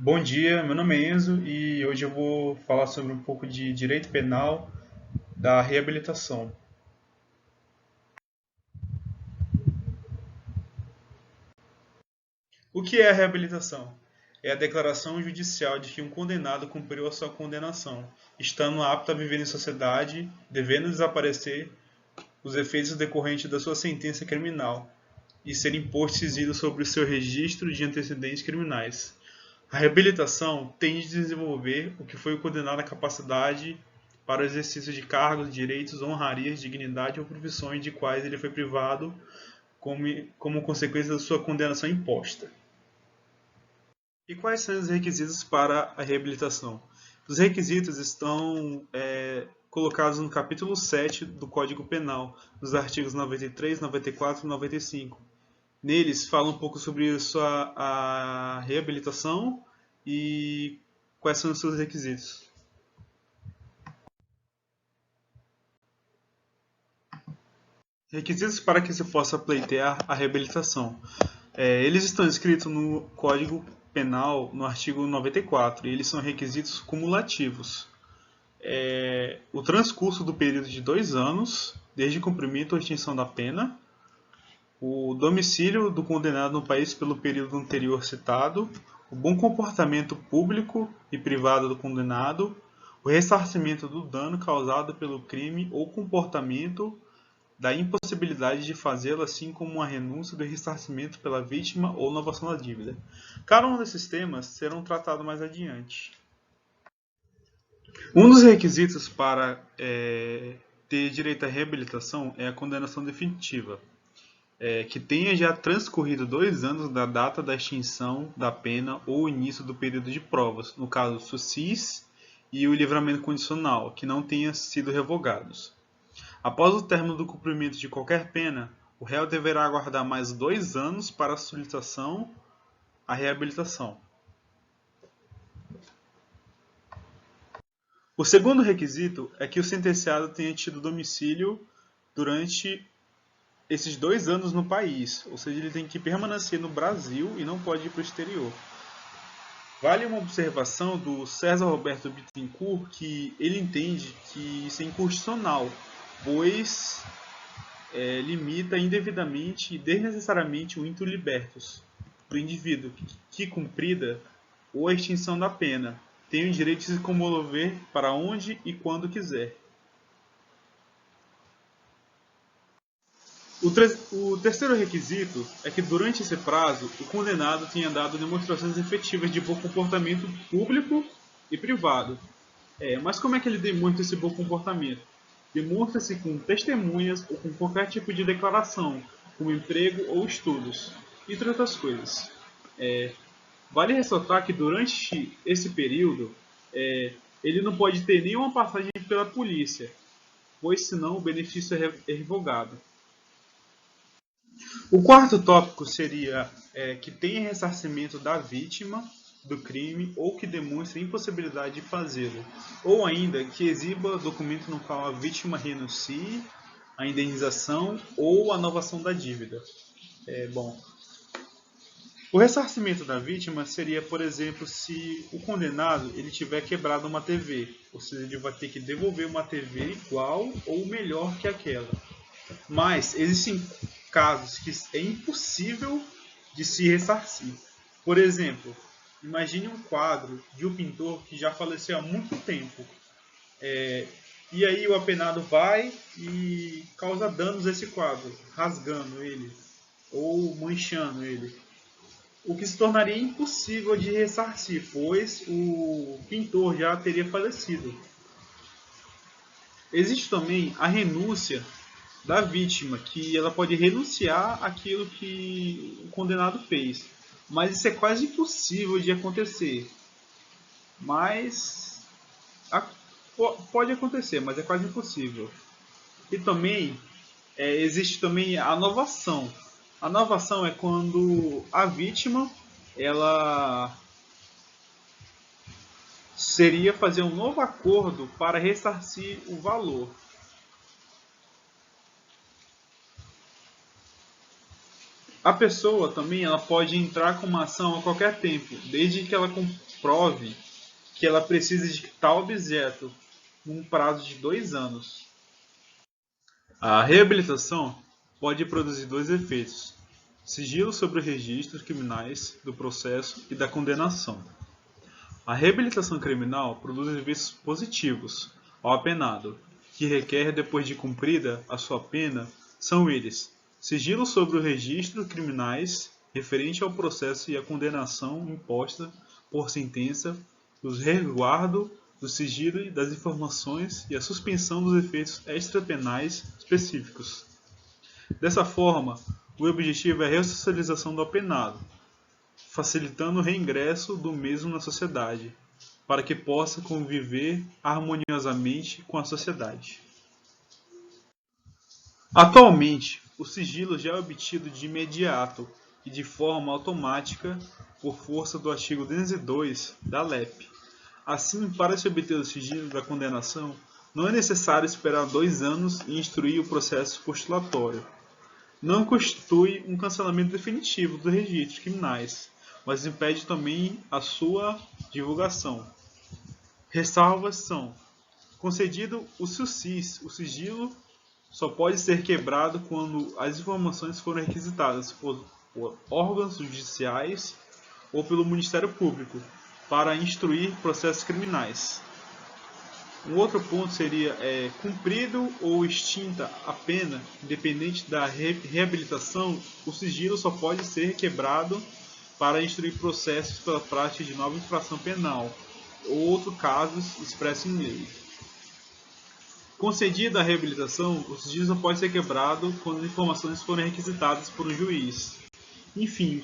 Bom dia, meu nome é Enzo e hoje eu vou falar sobre um pouco de direito penal da reabilitação. O que é a reabilitação? É a declaração judicial de que um condenado cumpriu a sua condenação, estando apto a viver em sociedade, devendo desaparecer os efeitos decorrentes da sua sentença criminal e ser imposto sigilo sobre o seu registro de antecedentes criminais. A reabilitação tende a desenvolver o que foi condenado à capacidade para o exercício de cargos, direitos, honrarias, dignidade ou profissões de quais ele foi privado como consequência da sua condenação imposta. E quais são os requisitos para a reabilitação? Os requisitos estão colocados no capítulo 7 do Código Penal, nos artigos 93, 94 e 95. Neles fala um pouco sobre a reabilitação e quais são os seus requisitos. Requisitos para que se possa pleitear a reabilitação. Eles estão escritos no Código Penal, no artigo 94, e eles são requisitos cumulativos. O transcurso do período de 2 anos, desde cumprimento ou extinção da pena, o domicílio do condenado no país pelo período anterior citado, o bom comportamento público e privado do condenado, o ressarcimento do dano causado pelo crime ou comportamento, da impossibilidade de fazê-lo, assim como a renúncia do ressarcimento pela vítima ou novação da dívida. Cada um desses temas serão tratados mais adiante. Um dos requisitos para ter direito à reabilitação é a condenação definitiva, que tenha já transcorrido 2 anos da data da extinção da pena ou início do período de provas, no caso SUSIS e o livramento condicional, que não tenham sido revogados. Após o término do cumprimento de qualquer pena, o réu deverá aguardar mais 2 anos para a solicitação à reabilitação. O segundo requisito é que o sentenciado tenha tido domicílio durante esses 2 anos no país, ou seja, ele tem que permanecer no Brasil e não pode ir para o exterior. Vale uma observação do César Roberto Bittencourt que ele entende que isso é inconstitucional, pois limita indevidamente e desnecessariamente o intu libertus do indivíduo que cumprida ou a extinção da pena tem o direito de se comover para onde e quando quiser. O terceiro requisito é que durante esse prazo o condenado tenha dado demonstrações efetivas de bom comportamento público e privado. Mas como é que ele demonstra esse bom comportamento? Demonstra-se com testemunhas ou com qualquer tipo de declaração, como emprego ou estudos, entre outras coisas. Vale ressaltar que durante esse período ele não pode ter nenhuma passagem pela polícia, pois senão o benefício é revogado. O quarto tópico seria que tenha ressarcimento da vítima do crime ou que demonstre impossibilidade de fazê-lo, ou ainda que exiba documento no qual a vítima renuncie a indenização ou a novação da dívida. Bom, o ressarcimento da vítima seria, por exemplo, se o condenado ele tiver quebrado uma TV, ou seja, ele vai ter que devolver uma TV igual ou melhor que aquela. Mas existem casos que é impossível de se ressarcir. Por exemplo, imagine um quadro de um pintor que já faleceu há muito tempo. E aí o apenado vai e causa danos a esse quadro, rasgando ele ou manchando ele. O que se tornaria impossível de ressarcir, pois o pintor já teria falecido. Existe também a renúncia da vítima, que ela pode renunciar àquilo que o condenado fez. Mas isso é quase impossível de acontecer. Mas pode acontecer, mas é quase impossível. E também existe também a novação. A novação é quando a vítima ela seria fazer um novo acordo para ressarcir o valor. A pessoa também ela pode entrar com uma ação a qualquer tempo, desde que ela comprove que ela precisa de tal objeto num prazo de 2 anos. A reabilitação pode produzir dois efeitos: sigilo sobre os registros criminais do processo e da condenação. A reabilitação criminal produz efeitos positivos ao apenado, que requer, depois de cumprida a sua pena, são eles: sigilo sobre os registros criminais referente ao processo e à condenação imposta por sentença, os resguardo do sigilo e das informações e a suspensão dos efeitos extrapenais específicos. Dessa forma, o objetivo é a ressocialização do apenado, facilitando o reingresso do mesmo na sociedade, para que possa conviver harmoniosamente com a sociedade. Atualmente, o sigilo já é obtido de imediato e de forma automática por força do artigo 202 da LEP. Assim, para se obter o sigilo da condenação, não é necessário esperar 2 anos e instruir o processo postulatório. Não constitui um cancelamento definitivo dos registros criminais, mas impede também a sua divulgação. Ressalvas são: concedido o SUSIS, o sigilo só pode ser quebrado quando as informações forem requisitadas por órgãos judiciais ou pelo Ministério Público para instruir processos criminais. Um outro ponto seria cumprido ou extinta a pena, independente da reabilitação, o sigilo só pode ser quebrado para instruir processos pela prática de nova infração penal ou outros casos expressos em lei. Concedida a reabilitação, o sigilo só pode ser quebrado quando as informações forem requisitadas por um juiz. Enfim,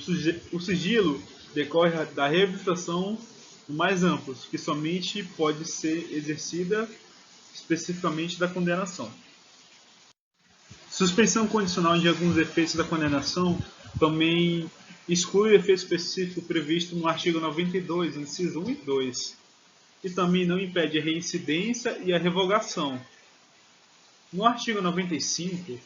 o sigilo decorre da reabilitação mais amplos, que somente pode ser exercida especificamente da condenação. Suspensão condicional de alguns efeitos da condenação também exclui o efeito específico previsto no artigo 92, inciso 1 e 2, e também não impede a reincidência e a revogação. No artigo 95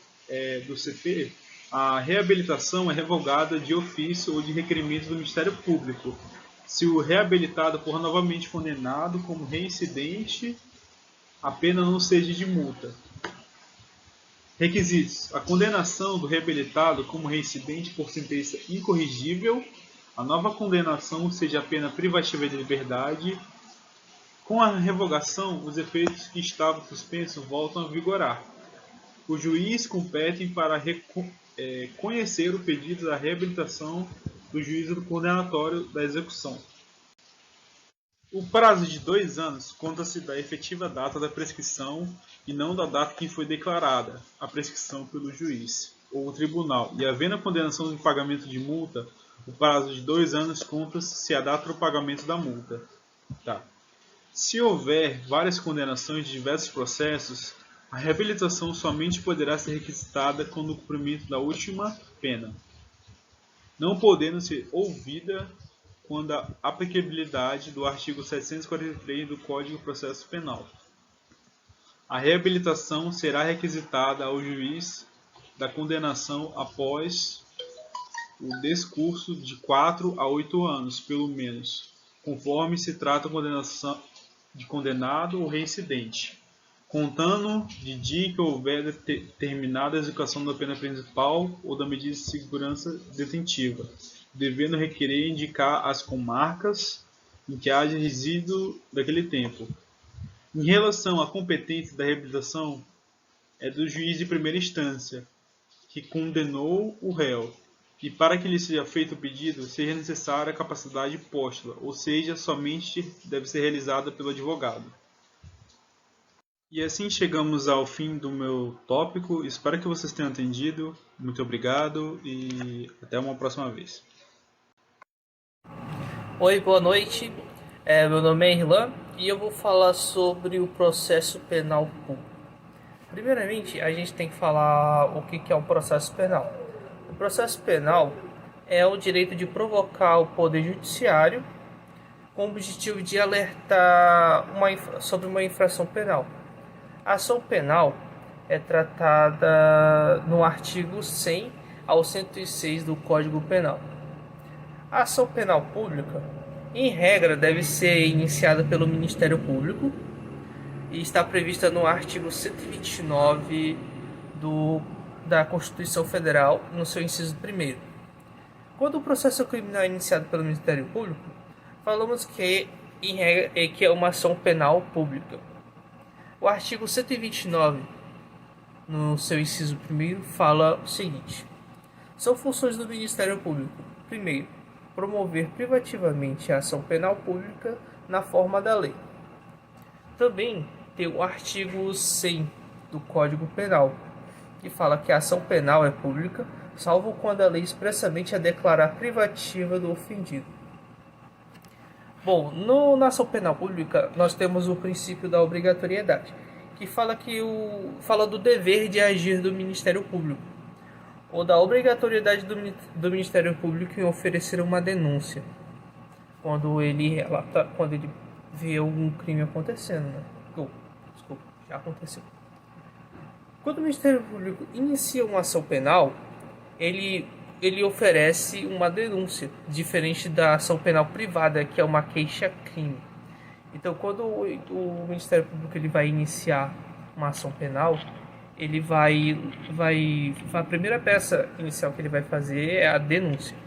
do CP, a reabilitação é revogada de ofício ou de requerimento do Ministério Público, se o reabilitado for novamente condenado como reincidente, a pena não seja de multa. Requisitos: a condenação do reabilitado como reincidente por sentença incorrigível, a nova condenação seja a pena privativa de liberdade. Com a revogação, os efeitos que estavam suspensos voltam a vigorar. O juiz compete para conhecer o pedido da reabilitação do juízo condenatório da execução. O prazo de 2 anos conta-se da efetiva data da prescrição e não da data que foi declarada a prescrição pelo juiz ou o tribunal, e havendo a condenação de pagamento de multa, o prazo de 2 anos conta-se a data do pagamento da multa. Se houver várias condenações de diversos processos, a reabilitação somente poderá ser requisitada quando o cumprimento da última pena, não podendo ser ouvida quando a aplicabilidade do artigo 743 do Código de Processo Penal. A reabilitação será requisitada ao juiz da condenação após o descurso de 4 a 8 anos, pelo menos, conforme se trata de condenado ou reincidente, contando de dia que houver terminada a execução da pena principal ou da medida de segurança detentiva, devendo requerer indicar as comarcas em que haja resíduo daquele tempo. Em relação à competência da reabilitação, é do juiz de primeira instância, que condenou o réu, e para que lhe seja feito o pedido, seja necessária a capacidade póstula, ou seja, somente deve ser realizada pelo advogado. E assim chegamos ao fim do meu tópico. Espero que vocês tenham entendido. Muito obrigado e até uma próxima vez. Oi, boa noite. Meu nome é Irlan e eu vou falar sobre o processo penal público. Primeiramente, a gente tem que falar o que é um processo penal. O processo penal é o direito de provocar o Poder Judiciário com o objetivo de alertar sobre uma infração penal. A ação penal é tratada no artigo 100 ao 106 do Código Penal. A ação penal pública, em regra, deve ser iniciada pelo Ministério Público e está prevista no artigo 129 da Constituição Federal, no seu inciso 1º. Quando o processo criminal é iniciado pelo Ministério Público, falamos que, em regra, que é uma ação penal pública. O artigo 129, no seu inciso 1º, fala o seguinte: são funções do Ministério Público, primeiro, promover privativamente a ação penal pública na forma da lei. Também tem o artigo 100 do Código Penal, que fala que a ação penal é pública, salvo quando a lei expressamente a declarar privativa do ofendido. Bom, na ação penal pública, nós temos o princípio da obrigatoriedade, que fala do dever de agir do Ministério Público, ou da obrigatoriedade do Ministério Público em oferecer uma denúncia, quando ele vê algum crime acontecendo, né? Desculpa, já aconteceu. Quando o Ministério Público inicia uma ação penal, ele oferece uma denúncia, diferente da ação penal privada, que é uma queixa-crime. Então, quando o Ministério Público ele vai iniciar uma ação penal, ele a primeira peça inicial que ele vai fazer é a denúncia.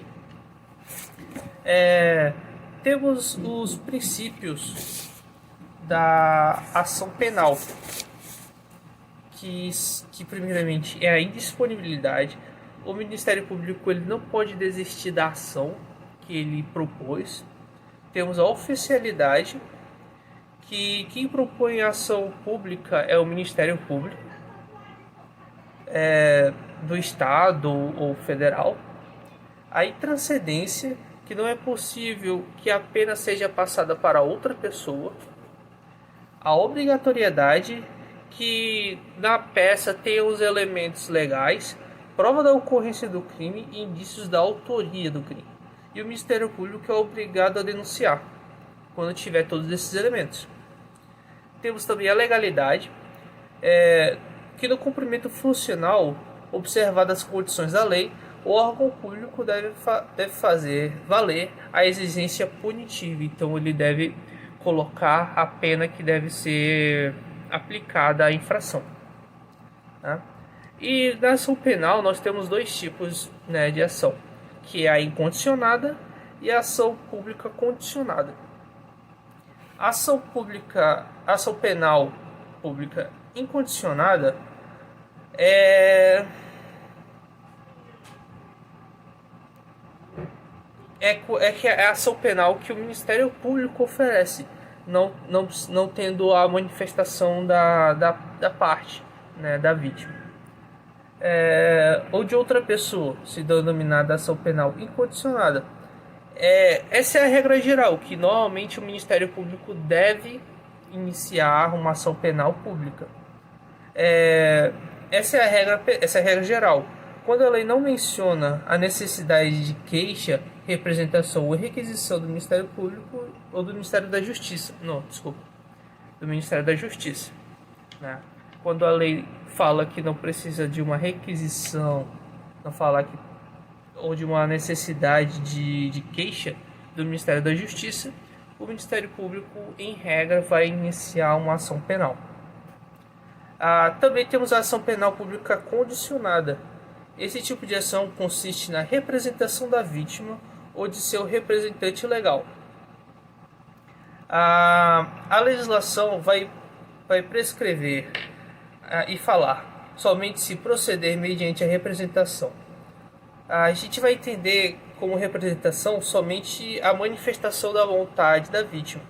Temos os princípios da ação penal, que primeiramente é a indisponibilidade. O Ministério Público ele não pode desistir da ação que ele propôs. Temos a oficialidade, que quem propõe a ação pública é o Ministério Público, do Estado ou federal. A intranscendência, que não é possível que a pena seja passada para outra pessoa. A obrigatoriedade, que na peça tem os elementos legais, prova da ocorrência do crime e indícios da autoria do crime. E o Ministério Público é obrigado a denunciar quando tiver todos esses elementos. Temos também a legalidade, que no cumprimento funcional, observadas as condições da lei, o órgão público deve fazer valer a exigência punitiva. Então ele deve colocar a pena que deve ser aplicada à infração, tá? E na ação penal nós temos dois tipos, né, de ação, que é a incondicionada e a ação pública condicionada. A ação penal pública incondicionada é a ação penal que o Ministério Público oferece, não tendo a manifestação da parte, né, da vítima, ou de outra pessoa, se denominada ação penal incondicionada. Essa é a regra geral, que normalmente o Ministério Público deve iniciar uma ação penal pública. Essa é a regra geral. Quando a lei não menciona a necessidade de queixa, representação ou requisição do Ministério Público ou do Ministério da Justiça. Do Ministério da Justiça, né? Quando a lei fala que não precisa de uma requisição, não fala ou de uma necessidade de queixa do Ministério da Justiça, o Ministério Público, em regra, vai iniciar uma ação penal. Também temos a ação penal pública condicionada. Esse tipo de ação consiste na representação da vítima ou de seu representante legal. A legislação vai prescrever e falar somente se proceder mediante a representação. A gente vai entender como representação somente a manifestação da vontade da vítima,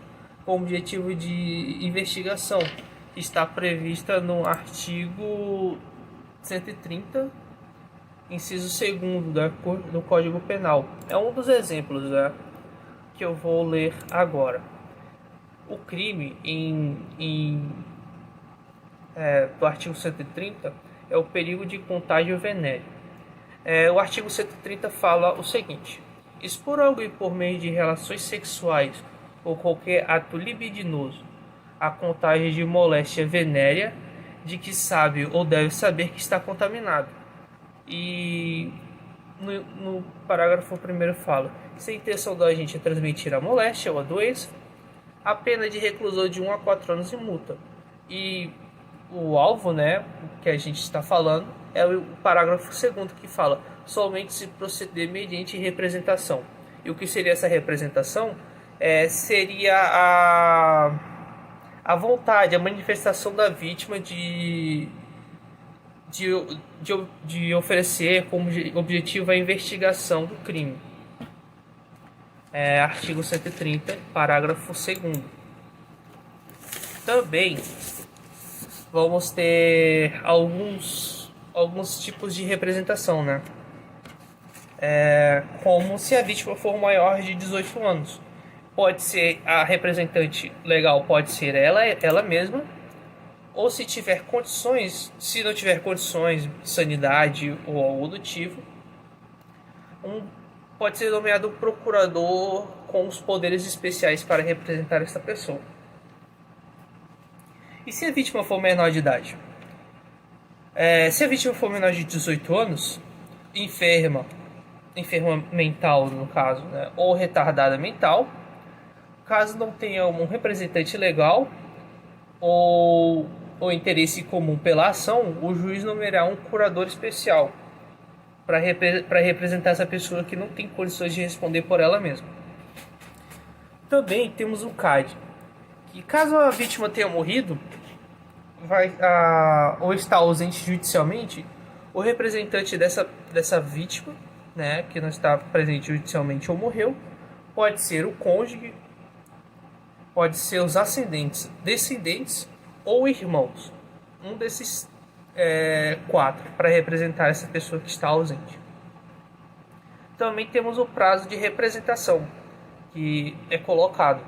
com objetivo de investigação, que está prevista no artigo 130, inciso 2º do Código Penal. É um dos exemplos, né, que eu vou ler agora. O crime do artigo 130 é o perigo de contágio venéreo. O artigo 130 fala o seguinte: expor alguém por meio de relações sexuais ou qualquer ato libidinoso a contágio de moléstia venérea de que sabe ou deve saber que está contaminado, e no parágrafo 1º fala: se a intenção do agente é transmitir a moléstia ou a doença, a pena de reclusão de 1 a 4 anos e multa. E o alvo, né, que a gente está falando, é o parágrafo 2º, que fala: somente se proceder mediante representação. E o que seria essa representação? Seria a vontade, a manifestação da vítima de oferecer como objetivo a investigação do crime. Artigo 130, parágrafo 2º. Também vamos ter alguns tipos de representação, né? Como se a vítima for maior de 18 anos. Pode ser a representante legal, pode ser ela mesma, ou se tiver condições, se não tiver condições, sanidade ou algo do tipo, pode ser nomeado um procurador com os poderes especiais para representar essa pessoa. E se a vítima for menor de idade? Se a vítima for menor de 18 anos, enferma mental no caso, né, ou retardada mental, caso não tenha um representante legal ou interesse comum pela ação, o juiz nomeará um curador especial para representar essa pessoa que não tem condições de responder por ela mesma. Também temos o CAD, que caso a vítima tenha morrido ou está ausente judicialmente, o representante dessa vítima, né, que não está presente judicialmente ou morreu, pode ser o cônjuge, pode ser os ascendentes, descendentes ou irmãos. Um desses 4 para representar essa pessoa que está ausente. Também temos o prazo de representação, que é colocado,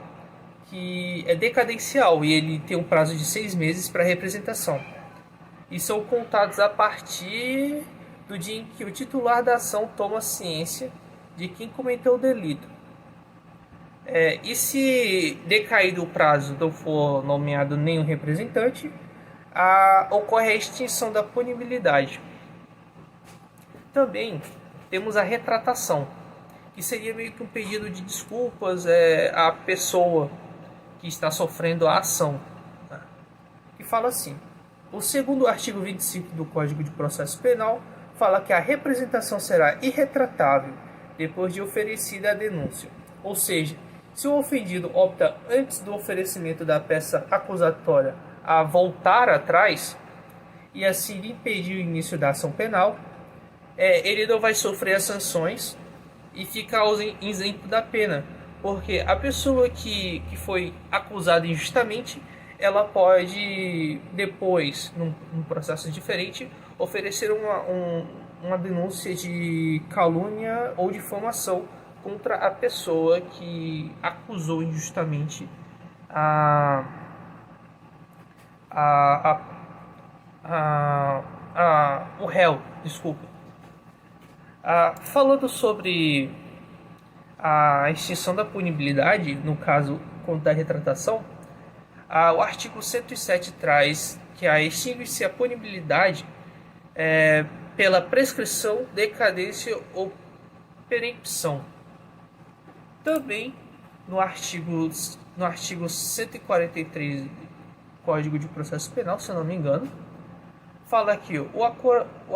que é decadencial e ele tem um prazo de 6 meses para representação. E são contados a partir do dia em que o titular da ação toma ciência de quem cometeu o delito. E se decaído o prazo não for nomeado nenhum representante, ocorre a extinção da punibilidade. Também temos a retratação, que seria meio que um pedido de desculpas à pessoa que está sofrendo a ação. Tá? Que fala assim: o segundo artigo 25 do Código de Processo Penal fala que a representação será irretratável depois de oferecida a denúncia. Ou seja, se o ofendido opta antes do oferecimento da peça acusatória a voltar atrás e assim impedir o início da ação penal, ele não vai sofrer as sanções e fica isento da pena, porque a pessoa que foi acusada injustamente, ela pode depois, num processo diferente, oferecer uma denúncia de calúnia ou difamação contra a pessoa que acusou injustamente o réu, desculpa. Falando sobre a extinção da punibilidade, no caso contra a retratação, o artigo 107 traz que extingue-se a punibilidade pela prescrição, decadência ou perempção. Também no artigo 143 do Código de Processo Penal, se eu não me engano, fala que o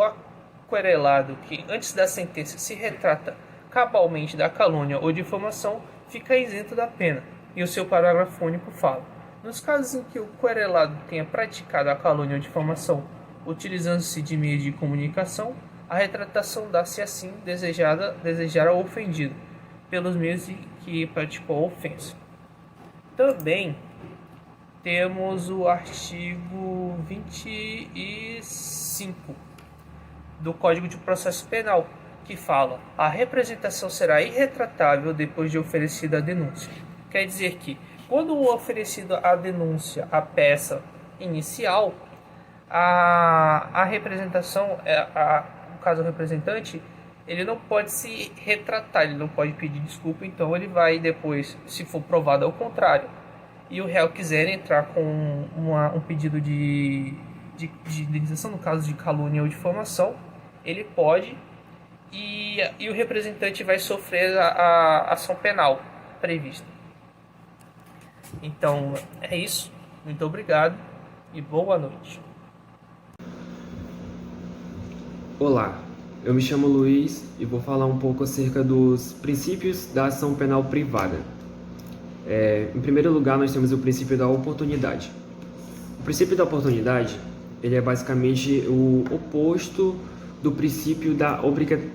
aquerelado que antes da sentença se retrata cabalmente da calúnia ou difamação fica isento da pena. E o seu parágrafo único fala: nos casos em que o querelado tenha praticado a calúnia ou difamação utilizando-se de meio de comunicação, a retratação dá-se assim desejar ao ofendido pelos meios que praticou a ofensa. Também temos o artigo 25 do Código de Processo Penal, que fala: a representação será irretratável depois de oferecida a denúncia. Quer dizer que, quando oferecido a denúncia, a peça inicial, a representação, no caso o representante, ele não pode se retratar, ele não pode pedir desculpa, então ele vai depois, se for provado ao contrário, e o réu quiser entrar com um pedido de indenização, no caso de calúnia ou difamação, ele pode, e o representante vai sofrer a ação penal prevista. Então é isso. Muito obrigado e boa noite. Olá, eu me chamo Luiz e vou falar um pouco acerca dos princípios da ação penal privada. Em primeiro lugar, nós temos o princípio da oportunidade. O princípio da oportunidade, ele é basicamente o oposto do princípio da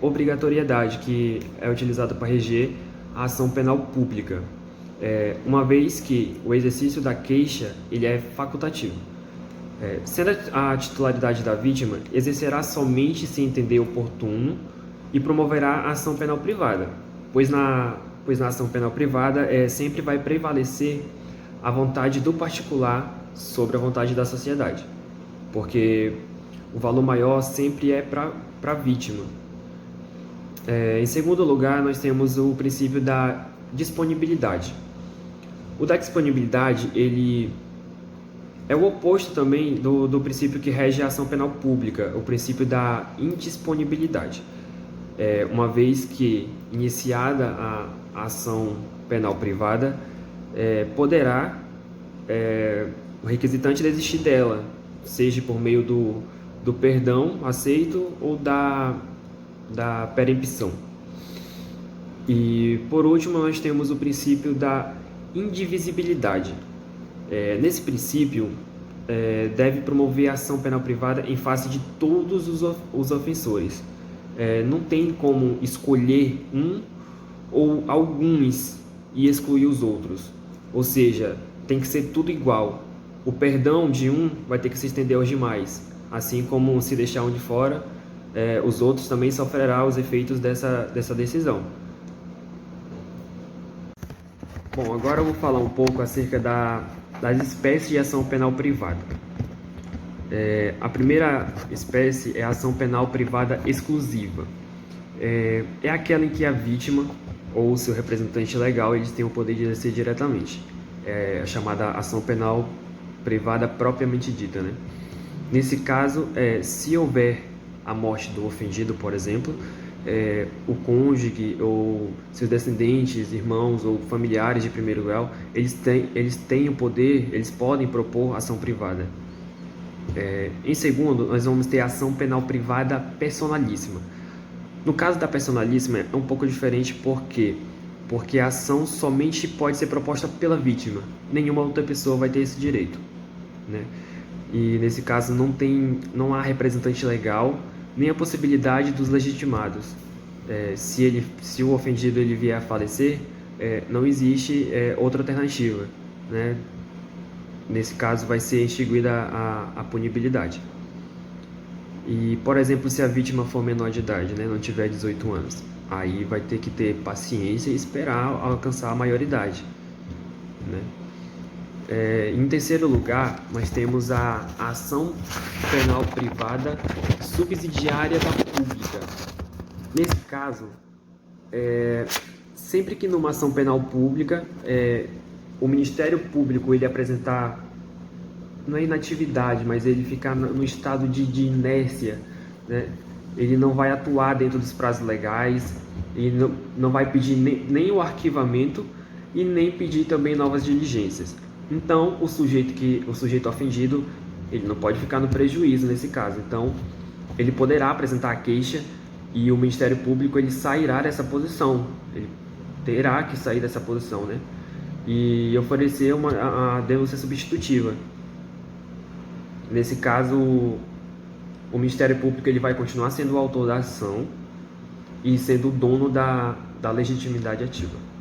obrigatoriedade, que é utilizado para reger a ação penal pública, uma vez que o exercício da queixa ele é facultativo. Sendo a titularidade da vítima, exercerá somente se entender oportuno e promoverá a ação penal privada, pois na ação penal privada sempre vai prevalecer a vontade do particular sobre a vontade da sociedade, porque o valor maior sempre é para a vítima. Em segundo lugar, nós temos o princípio da disponibilidade. O da disponibilidade, ele é o oposto também do princípio que rege a ação penal pública, o princípio da indisponibilidade. Uma vez que iniciada a ação penal privada, poderá o requisitante desistir dela, seja por meio do perdão aceito ou da perempção. E por último, nós temos o princípio da indivisibilidade. Nesse princípio, deve promover a ação penal privada em face de todos os ofensores. Não tem como escolher um ou alguns e excluir os outros. Ou seja, tem que ser tudo igual. O perdão de um vai ter que se estender aos demais. Assim como se deixar um de fora, os outros também sofrerão os efeitos dessa decisão. Bom, agora eu vou falar um pouco acerca das espécies de ação penal privada. A primeira espécie é a ação penal privada exclusiva. É aquela em que a vítima ou seu representante legal eles têm o poder de exercer diretamente. É a chamada ação penal privada propriamente dita, né? Nesse caso, se houver a morte do ofendido, por exemplo, o cônjuge ou seus descendentes, irmãos ou familiares de primeiro grau, eles têm o poder, eles podem propor ação privada. Em segundo, nós vamos ter a ação penal privada personalíssima. No caso da personalíssima é um pouco diferente, por quê? Porque a ação somente pode ser proposta pela vítima, nenhuma outra pessoa vai ter esse direito, né? E nesse caso não há representante legal, nem a possibilidade dos legitimados. Se o ofendido ele vier a falecer, não existe outra alternativa, né? Nesse caso vai ser extinguida a punibilidade. E, por exemplo, se a vítima for menor de idade, né, não tiver 18 anos, aí vai ter que ter paciência e esperar alcançar a maioridade, né? Em terceiro lugar, nós temos a ação penal privada subsidiária da pública. Nesse caso, sempre que numa ação penal pública, o Ministério Público ele apresentar, não é inatividade, mas ele ficar no estado de inércia, né? Ele não vai atuar dentro dos prazos legais, ele não vai pedir nem o arquivamento e nem pedir também novas diligências. Então, o sujeito ofendido, ele não pode ficar no prejuízo nesse caso. Então, ele poderá apresentar a queixa e o Ministério Público ele sairá dessa posição. Ele terá que sair dessa posição, né? E oferecer a denúncia substitutiva. Nesse caso, o Ministério Público ele vai continuar sendo o autor da ação e sendo o dono da legitimidade ativa.